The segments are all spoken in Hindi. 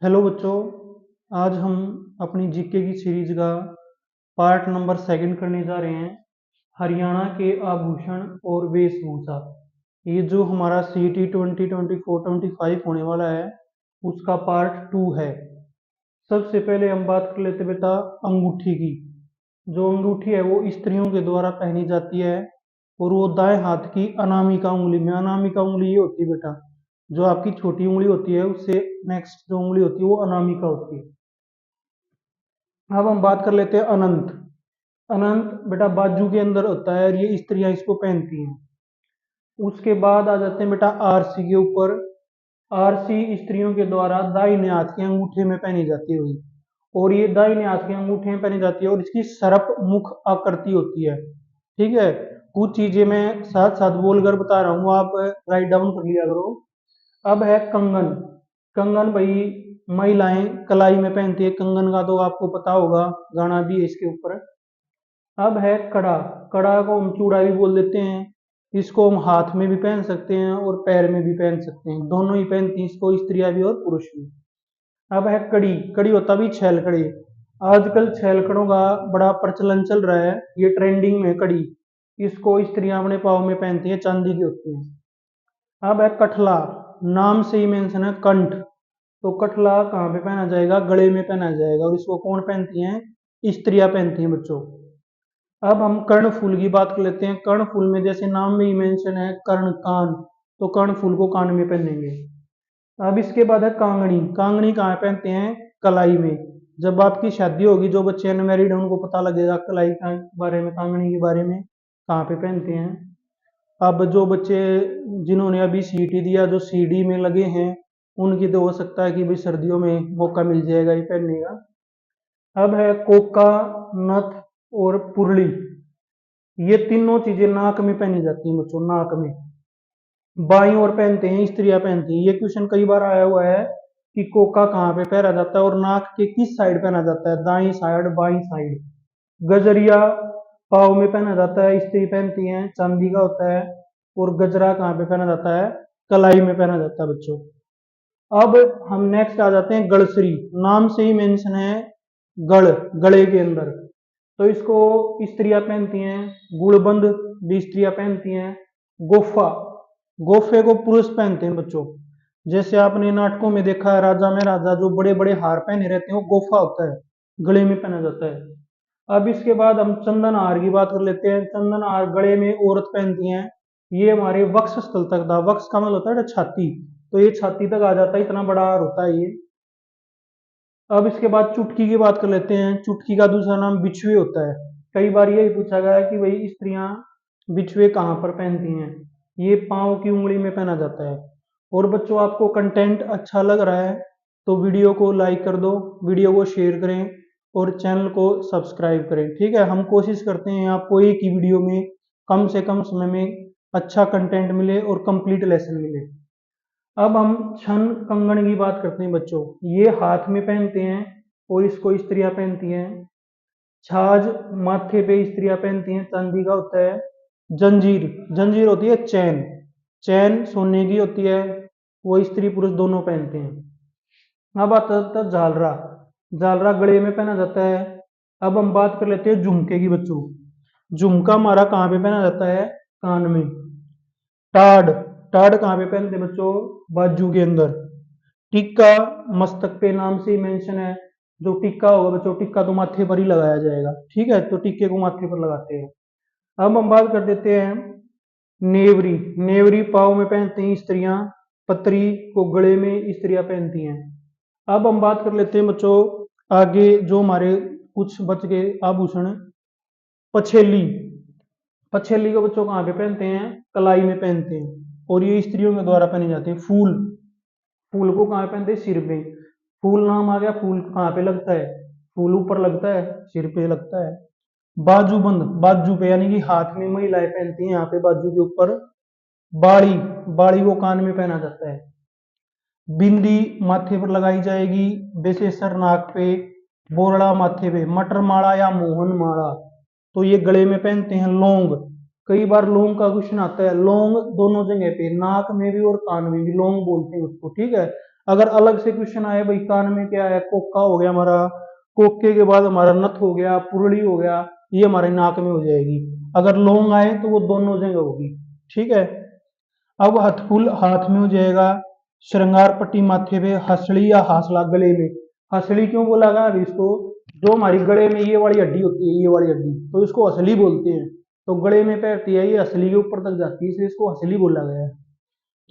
हेलो बच्चों। आज हम अपनी जीके की सीरीज का पार्ट नंबर सेकंड करने जा रहे हैं। हरियाणा के आभूषण और वेशभूषा। ये जो हमारा सीटी 2024-25 होने वाला है उसका पार्ट 2 है। सबसे पहले हम बात कर लेते बेटा अंगूठी की। जो अंगूठी है वो स्त्रियों के द्वारा पहनी जाती है और वो दाएं हाथ की अनामिका उंगली में। अनामिका उंगली ये होती है बेटा, जो आपकी छोटी उंगली होती है उससे नेक्स्ट जो उंगली होती है वो अनामिका होती है। अब हम बात कर लेते हैं अनंत। अनंत बेटा बाजू के अंदर होता है और ये स्त्रियां इसको पहनती हैं। उसके बाद आ जाते हैं बेटा आरसी के ऊपर। आरसी स्त्रियों के द्वारा दाहिने हाथ के अंगूठे में पहनी जाती है हुई, और ये दाहिने हाथ के अंगूठे में पहनी जाती है और इसकी सर्प मुख आकृति होती है। ठीक है, कुछ चीजें मैं साथ साथ बोलकर बता रहा हूँ, आप राइट डाउन कर लिया करो। अब है कंगन। कंगन भाई महिलाएं कलाई में पहनती है, कंगन का तो आपको पता होगा, गाना भी है इसके ऊपर। अब है कड़ा। कड़ा को हम चूड़ा भी बोल देते हैं। इसको हम हाथ में भी पहन सकते हैं और पैर में भी पहन सकते हैं, दोनों ही पहनती हैं इसको, स्त्रियां भी और पुरुष भी। अब है कड़ी। कड़ी होता भी छैल कड़ी। आजकल छैल कड़ों का बड़ा प्रचलन चल रहा है, ये ट्रेंडिंग में कड़ी। इसको स्त्रियां अपने पाँव में पहनती हैं, चांदी की होती है। अब है कठला। नाम से ही मेंशन है कंठ, तो कठला कहाँ पे पहना जाएगा? गले में पहना जाएगा, और इसको कौन पहनती हैं? स्त्रियां पहनती हैं बच्चों। अब हम कर्णफूल की बात कर लेते हैं। कर्णफूल में जैसे नाम में ही मेंशन है कर्ण कान, तो कर्णफूल को कान में पहनेंगे। अब इसके बाद है कांगड़ी। कांगड़ी कहाँ पहनते हैं? कलाई में। जब आपकी शादी होगी, जो बच्चे अनमैरिड है उनको पता लगेगा कलाई के बारे में, कांगड़ी के बारे में कहाँ पे पहनते हैं। अब जो बच्चे जिन्होंने अभी सीटी दिया, जो सीडी में लगे हैं, उनकी तो हो सकता है कि भाई सर्दियों में मौका मिल जाएगा ये पहनने का। अब है कोका, नथ और पुरली। ये तीनों चीजें नाक में पहनी जाती हैं बच्चों, नाक में। बाईं ओर पहनते हैं, स्त्रियां पहनती हैं। ये क्वेश्चन कई बार आया हुआ है कि कोका कहाँ पे पहना जाता है और नाक के किस साइड पहना जाता है, दाईं साइड बाईं साइड। गजरिया पाँव में पहना जाता है, स्त्री पहनती हैं, चांदी का होता है। और गजरा कहाँ पे पहना जाता है? कलाई में पहना जाता है बच्चों। अब हम नेक्स्ट आ जाते हैं गड़सरी। नाम से ही मेंशन है गढ़, गले के अंदर, तो इसको स्त्रियां पहनती हैं। गुड़बंद भी स्त्रियां पहनती हैं। गोफा, गोफे को पुरुष पहनते हैं बच्चों। जैसे आपने नाटकों में देखा है, राजा में राजा जो बड़े बड़े हार पहने रहते हैं वो गोफा होता है, गले में पहना जाता है। अब इसके बाद हम चंदन हार की बात कर लेते हैं। चंदन हार गले में औरत पहनती हैं। ये हमारे वक्ष स्थल तक था, वक्ष का मतलब होता है छाती, तो ये छाती तक आ जाता है, इतना बड़ा हार होता है ये। अब इसके बाद चुटकी की बात कर लेते हैं। चुटकी का दूसरा नाम बिछुए होता है। कई बार यही पूछा गया है कि भाई स्त्रियां बिछुए कहाँ पर पहनती हैं? ये पाँव की उंगली में पहना जाता है। और बच्चों आपको कंटेंट अच्छा लग रहा है तो वीडियो को लाइक कर दो, वीडियो को शेयर करें और चैनल को सब्सक्राइब करें। ठीक है, हम कोशिश करते हैं आपको एक ही वीडियो में कम से कम समय में अच्छा कंटेंट मिले और कंप्लीट लेसन मिले। अब हम छन कंगन की बात करते हैं बच्चों। ये हाथ में पहनते हैं और इसको स्त्रियां पहनती हैं। छाछ माथे पे स्त्रियां पहनती हैं, चांदी का होता है। जंजीर, जंजीर होती है चैन, चैन सोने की होती है, वो स्त्री पुरुष दोनों पहनते हैं। अब आता है झालरा। झालरा गले में पहना जाता है। अब हम बात कर लेते हैं झुमके की बच्चों। झुमका हमारा कहाँ पे पहना जाता है? कान में। टाड, टाड कहाँ पे पहनते हैं बच्चों? बाजू के अंदर। टिक्का मस्तक पे नाम से ही मेंशन है। जो टिक्का होगा बच्चों, टिक्का तो माथे पर ही लगाया जाएगा। ठीक है, तो टिक्के को माथे पर लगाते हैं। अब हम बात कर देते हैं नेवरी। नेवरी पाँव में पहनती हैं स्त्रियां, पतरी को गले में स्त्रियां पहनती हैं। अब हम बात कर लेते हैं बच्चों आगे जो हमारे कुछ बच गए आभूषण। पछेली। पछेली को बच्चों कहाँ पे पहनते हैं? कलाई में पहनते हैं, और ये स्त्रियों के द्वारा पहने जाते हैं। फूल, फूल को कहाँ पहनते हैं? सिर पे। फूल नाम आ गया, फूल कहाँ पे लगता है? फूल ऊपर लगता है, सिर पे लगता है। बाजूबंद, बाजू पे यानी कि हाथ में महिलाएं पहनती हैं, यहाँ पे बाजू के ऊपर। बाड़ी, बाड़ी को कान में पहना जाता है। बिंदी माथे पर लगाई जाएगी, बेसेसर नाक पे, बोरड़ा माथे पे। मटर माला या मोहन माला तो ये गले में पहनते हैं। लौंग, कई बार लौंग का क्वेश्चन आता है। लौंग दोनों जगह पे, नाक में भी और कान में भी लौंग बोलते हैं उसको। ठीक है, अगर अलग से क्वेश्चन आए भाई कान में क्या है, कोका हो गया हमारा, कोके के बाद हमारा नथ हो गया, पुरली हो गया, ये हमारे नाक में हो जाएगी। अगर लौंग आए तो वो दोनों जगह होगी। ठीक है। अब हथफुल हाथ में हो जाएगा, श्रृंगार पट्टी माथे पे, हसड़ी या हासला गले में। हसड़ी क्यों बोला गया अभी इसको, जो हमारी गले में ये वाली हड्डी होती है, ये वाली हड्डी, तो इसको हसली बोलते हैं। तो गले में पहनती है, ये हसली के ऊपर तक जाती है, इसलिए इसको हसली बोला गया है।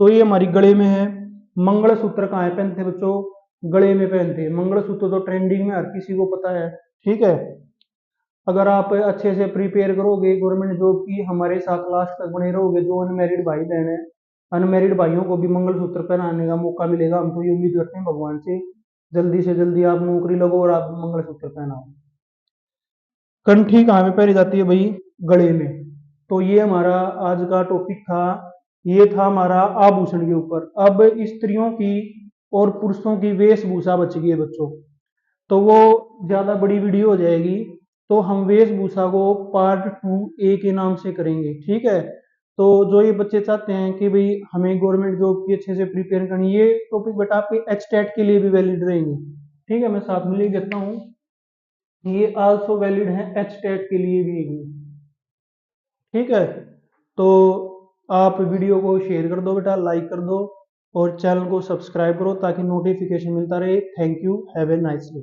तो ये हमारी गले में है। मंगलसूत्र कहाँ है पहनते हैं बच्चों, गले में पहनते हैं। मंगलसूत्र तो ट्रेंडिंग में हर किसी को पता है। ठीक है। अगर आप अच्छे से प्रिपेयर करोगे गवर्नमेंट जॉब की, हमारे साथ लास्ट तक बने रहोगे, जो अनमेरिड भाई बहन है, अनमेरिड भाइयों को भी मंगलसूत्र पहनाने का मौका मिलेगा। हम तो ये उम्मीद करते हैं भगवान से जल्दी आप नौकरी लगो और आप मंगलसूत्र पहनाओ। कंठी कहाँ पे पहनी जाती है भाई, गले में। तो ये हमारा आज का टॉपिक था, ये था हमारा आभूषण के ऊपर। अब स्त्रियों की और पुरुषों की वेशभूषा बच गई है बच्चों, तो वो ज्यादा बड़ी वीडियो हो जाएगी, तो हम वेशभूषा को पार्ट 2A के नाम से करेंगे। ठीक है। तो जो ये बच्चे चाहते हैं कि भाई हमें गवर्नमेंट जॉब की अच्छे से प्रिपेयर करनी, ये टॉपिक बेटा आपके एचटेट के लिए भी वैलिड रहेंगे। ठीक है, मैं साथ में लिख देता हूँ, ये आल्सो वैलिड है एचटेट के लिए भी। ठीक है। तो आप वीडियो को शेयर कर दो बेटा, लाइक कर दो, और चैनल को सब्सक्राइब करो ताकि नोटिफिकेशन मिलता रहे। Thank you, have a nice day.